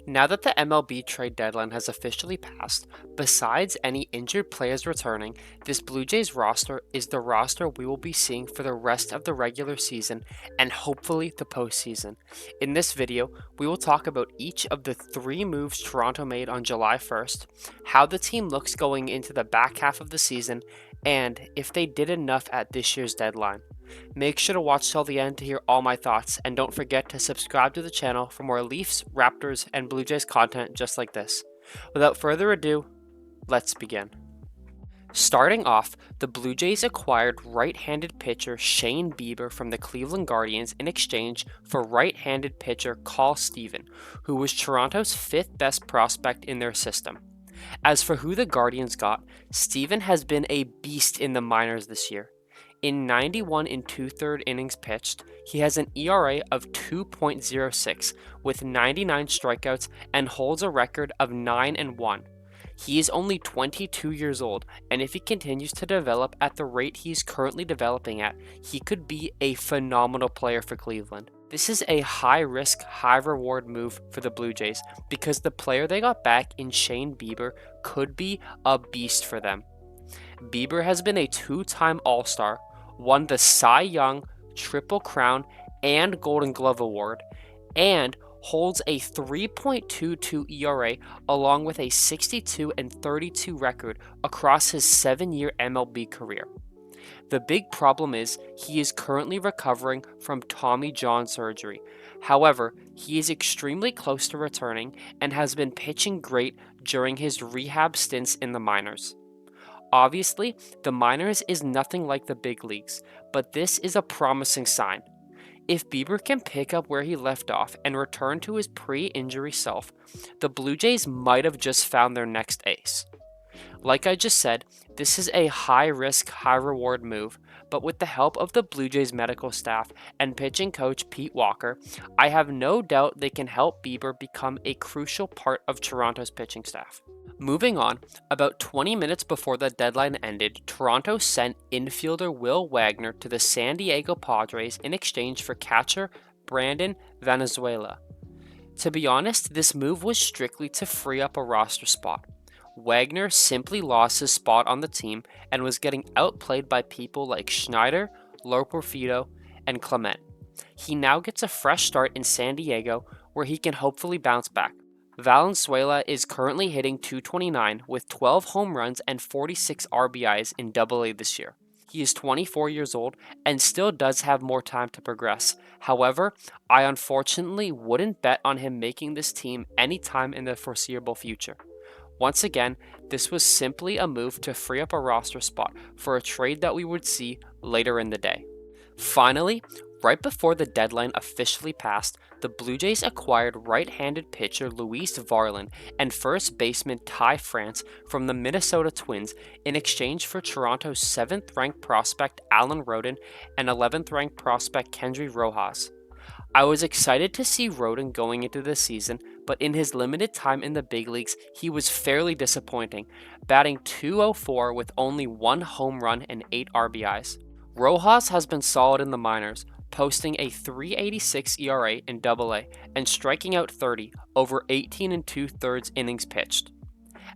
Now that the MLB trade deadline has officially passed, besides any injured players returning, this Blue Jays roster is the roster we will be seeing for the rest of the regular season and hopefully the postseason. In this video, we will talk about each of the three moves Toronto made on July 1st, how the team looks going into the back half of the season, and if they did enough at this year's deadline. Make sure to watch till the end to hear all my thoughts, and don't forget to subscribe to the channel for more Leafs, Raptors, and Blue Jays content just like this. Without further ado, let's begin. Starting off, the Blue Jays acquired right-handed pitcher Shane Bieber from the Cleveland Guardians in exchange for right-handed pitcher Carl Steven, who was Toronto's fifth best prospect in their system. As for who the Guardians got, Steven has been a beast in the minors this year. In 91 and two-third innings pitched, he has an ERA of 2.06 with 99 strikeouts and holds a record of 9-1. He is only 22 years old, and if he continues to develop at the rate he's currently developing at, he could be a phenomenal player for Cleveland. This is a high-risk, high-reward move for the Blue Jays because the player they got back in Shane Bieber could be a beast for them. Bieber has been a two-time All-Star, won the Cy Young, Triple Crown, and Golden Glove Award, and holds a 3.22 ERA along with a 62 and 32 record across his 7-year MLB career. The big problem is he is currently recovering from Tommy John surgery. However, he is extremely close to returning and has been pitching great during his rehab stints in the minors. Obviously, the minors is nothing like the big leagues, but this is a promising sign. If Bieber can pick up where he left off and return to his pre-injury self, the Blue Jays might have just found their next ace. Like I just said, this is a high-risk, high-reward move, but with the help of the Blue Jays medical staff and pitching coach Pete Walker, I have no doubt they can help Bieber become a crucial part of Toronto's pitching staff. Moving on, about 20 minutes before the deadline ended, Toronto sent infielder Will Wagner to the San Diego Padres in exchange for catcher Brandon Valenzuela. To be honest, this move was strictly to free up a roster spot. Wagner simply lost his spot on the team and was getting outplayed by people like Schneider, Loperfido, and Clement. He now gets a fresh start in San Diego where he can hopefully bounce back. Valenzuela is currently hitting .229 with 12 home runs and 46 RBIs in AA this year. He is 24 years old and still does have more time to progress. However, I unfortunately wouldn't bet on him making this team anytime in the foreseeable future. Once again, this was simply a move to free up a roster spot for a trade that we would see later in the day. Finally, right before the deadline officially passed, the Blue Jays acquired right-handed pitcher Luis Varlin and first baseman Ty France from the Minnesota Twins in exchange for Toronto's 7th-ranked prospect Alan Rodin and 11th-ranked prospect Kendry Rojas. I was excited to see Rodin going into the season, but in his limited time in the big leagues, he was fairly disappointing, batting .204 with only 1 home run and 8 RBIs. Rojas has been solid in the minors, posting a .386 ERA in AA and striking out 30 over 18 and two-thirds innings pitched.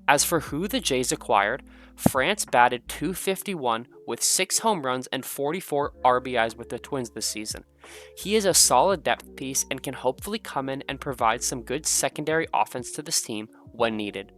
As for who the Jays acquired, France batted .251 with 6 home runs and 44 RBIs with the Twins this season. He is a solid depth piece and can hopefully come in and provide some good secondary offense to this team when needed.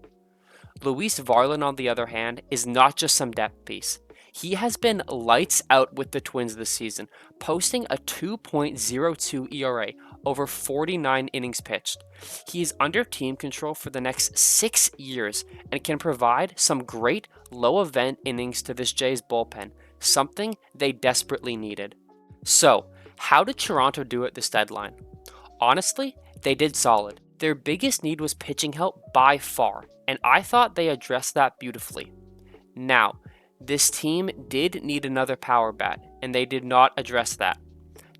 Luis Varlin, on the other hand, is not just some depth piece. He has been lights out with the Twins this season, posting a 2.02 ERA over 49 innings pitched. He is under team control for the next 6 years and can provide some great low-event innings to this Jays bullpen, something they desperately needed. So, how did Toronto do at this deadline? Honestly, they did solid. Their biggest need was pitching help by far, and I thought they addressed that beautifully. Now, this team did need another power bat, and they did not address that.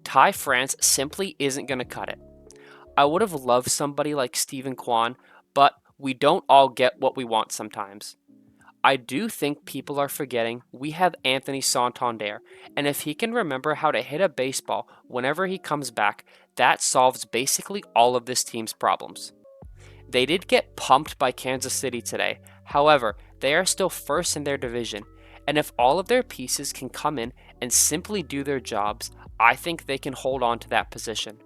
Ty France simply isn't going to cut it. I would have loved somebody like Steven Kwan, but we don't all get what we want sometimes. I do think people are forgetting we have Anthony Santander, and if he can remember how to hit a baseball whenever he comes back, that solves basically all of this team's problems. They did get pumped by Kansas City today. However, they are still first in their division, and if all of their pieces can come in and simply do their jobs, I think they can hold on to that position.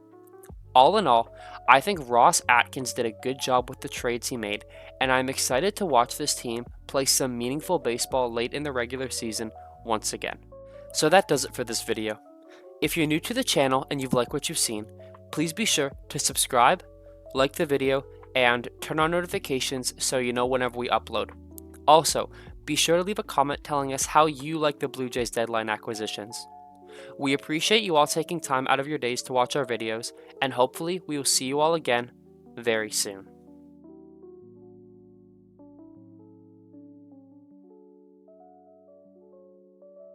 All in all, I think Ross Atkins did a good job with the trades he made, and I'm excited to watch this team play some meaningful baseball late in the regular season once again. So that does it for this video. If you're new to the channel and you've liked what you've seen, please be sure to subscribe, like the video, and turn on notifications so you know whenever we upload. Also, be sure to leave a comment telling us how you like the Blue Jays deadline acquisitions. We appreciate you all taking time out of your days to watch our videos, and hopefully we will see you all again very soon.